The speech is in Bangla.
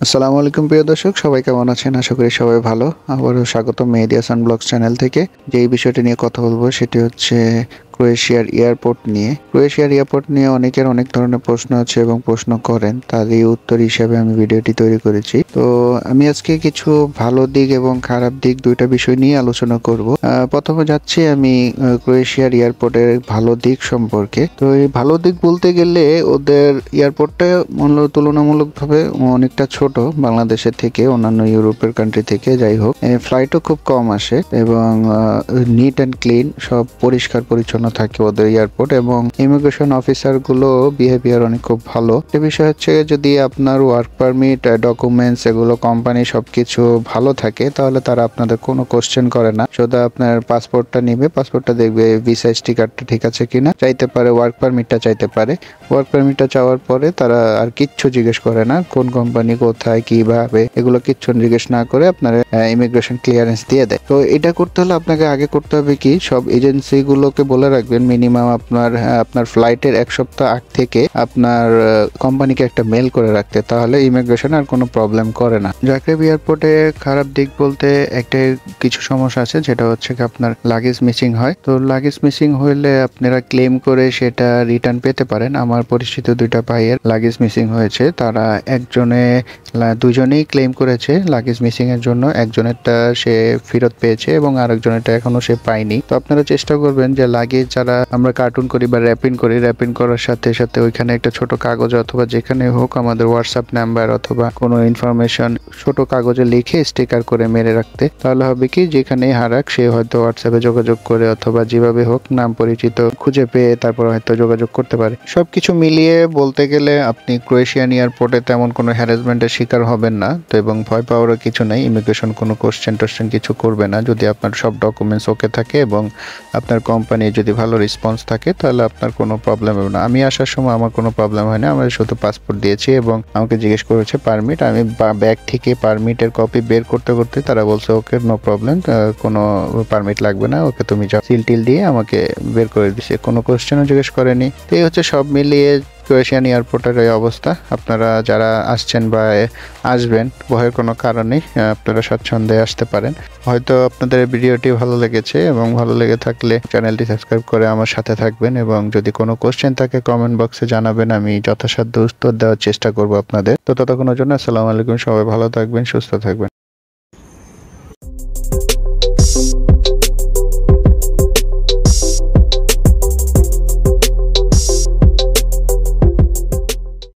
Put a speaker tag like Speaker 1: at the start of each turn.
Speaker 1: আসসালামু আলাইকুম প্রিয় দর্শক, সবাই কেমন আছেন? আশা করি সবাই ভালো। আবারও স্বাগতম মেহেদী হাসান ব্লগস চ্যানেল থেকে। যেই বিষয়টি নিয়ে কথা বলবো সেটি হচ্ছে ক্রোয়েশিয়ার এয়ারপোর্ট নিয়ে। ক্রোয়েশিয়ার এয়ারপোর্ট নিয়ে অনেকের অনেক ধরনের প্রশ্ন আছে এবং প্রশ্ন করেন, তারই উত্তর হিসেবে আমি ভিডিওটি তৈরি করেছি। তো আমি আজকে কিছু ভালো দিক এবং খারাপ দিক দুইটা বিষয় নিয়ে আলোচনা করব। প্রথমে যাচ্ছি আমি ক্রোয়েশিয়ার এয়ারপোর্টের ভালো দিক সম্পর্কে। তো এই ভালো দিক বলতে গেলে ওদের এয়ারপোর্টটা তুলনামূলকভাবে অনেকটা ছোট বাংলাদেশের থেকে, অন্যান্য ইউরোপের কান্ট্রি থেকে। যাই হোক, ফ্লাইটও খুব কম আসে এবং নিট অ্যান্ড ক্লিন, সব পরিষ্কার পরিচ্ছন্ন থাকে ওদের এয়ারপোর্ট, এবং ইমিগ্রেশন অফিসার গুলো বিহেভিয়ার অনেক খুব ভালো। এ বিষয় হচ্ছে, যদি আপনার ওয়ার্ক পারমিট, ডকুমেন্টস, এগুলো কোম্পানি সবকিছু ভালো থাকে, তাহলে তারা আপনাদের কোনো কোশ্চেন করে না। শুধু আপনার পাসপোর্টটা নিবে, পাসপোর্টটা দেখবে ভিসা স্টিকারটা ঠিক আছে কিনা, চাইতে পারে ওয়ার্ক পারমিটটা চাইতে পারে। ওয়ার্ক পারমিটটা চাওয়ার পরে তারা আর কিচ্ছু জিজ্ঞেস করে না, কোন কোম্পানি, কোথায়, কিভাবে, এগুলো কিচ্ছু জিজ্ঞেস না করে আপনার ইমিগ্রেশন ক্লিয়ারেন্স দিয়ে দেয়। তো এটা করতে হলে আপনাকে আগে করতে হবে কি, সব এজেন্সি গুলোকে বলে রাখবেন মিনিমাম আপনার ফ্লাইটের এক সপ্তাহ আগ থেকে আপনার কোম্পানিকে একটা মেল করে রাখতে, তাহলে ইমিগ্রেশন আর কোনো প্রবলেম করে না। জাগ্রেব এয়ারপোর্টে খারাপ দিক বলতে একটা কিছু সমস্যা আছে, যেটা হচ্ছে কি আপনার লাগেজ মিসিং হয়। তো লাগেজ মিসিং হইলে আপনারা ক্লেম করে সেটা রিটার্ন পেতে পারেন। আমার পরিচিত দুইটা ভাইয়ের লাগেজ মিসিং হয়েছে, তারা দুজনেই ক্লেম করেছে লাগেজ মিসিং এর জন্য। একজনেরটা সে ফেরত পেয়েছে এবং আরেকজনেরটা এখনো সে পায়নি। তো আপনারা চেষ্টা করবেন যে লাগেজ যারা আমরা কার্টুন করি বা র্যাপিং করার সাথে সাথে ওইখানে একটা ছোট কাগজ অথবা যেখানে হোক আমাদের হোয়াটসঅ্যাপ নাম্বার অথবা কোনো ইনফরমেশন ছোট কাগজে লিখে স্টিকার করে মেরে রাখতে। তাহলে হবে কি, যেখানেই হারাক সে হয়তো হোয়াটসঅ্যাপে যোগাযোগ করে অথবা যেভাবে হোক নাম পরিচিত খুঁজে পেয়ে তারপর হয়তো যোগাযোগ করতে পারে। সবকিছু মিলিয়ে বলতে গেলে আপনি ক্রোয়েশিয়ান এয়ারপোর্টে তেমন কোনো হ্যারাসমেন্টের শিকার হবেন না। তো এবং ভয় পাওয়ারও কিছু নাই, ইমিগ্রেশন কোনো কোশ্চেন কিছু করবে না। যদি আপনার সব ডকুমেন্টস ওকে থাকে এবং আপনার কোম্পানি যদি ভালো রেসপন্স থাকে, তাহলে আপনার কোনো প্রবলেম হবে না। আমি আসার সময় আমার কোনো প্রবলেম হয় না, আমার শুধু পাসপোর্ট দিয়েছি এবং আমাকে জিজ্ঞেস করেছে পারমিট। আমি ব্যাগ থেকে পারমিটের কপি বের করতে করতে তারা বলছে ওকে নো প্রবলেম, কোনো পারমিট লাগবে না, ওকে তুমি যাও। সিল টিল দিয়ে আমাকে বের করে দিছে, কোনো কোশ্চেনও জিজ্ঞেস করেনি। তো এই হচ্ছে সব মিলিয়ে ক্রোয়েশিয়ান এয়ারপোর্টের এই অবস্থা। আপনারা যারা আসছেন বা আসবেন, ভয়ের কোনো কারণ নেই, আপনারা স্বচ্ছন্দে আসতে পারেন। হয়তো আপনাদের ভিডিওটি ভালো লেগেছে এবং ভালো লেগে থাকলে চ্যানেলটি সাবস্ক্রাইব করে আমার সাথে থাকবেন, এবং যদি কোনো কোশ্চেন থাকে কমেন্ট বক্সে জানাবেন, আমি যথাসাধ্য উত্তর দেওয়ার চেষ্টা করব আপনাদের। তো ততক্ষণের জন্য আসসালামু আলাইকুম, সবাই ভালো থাকবেন, সুস্থ থাকবেন।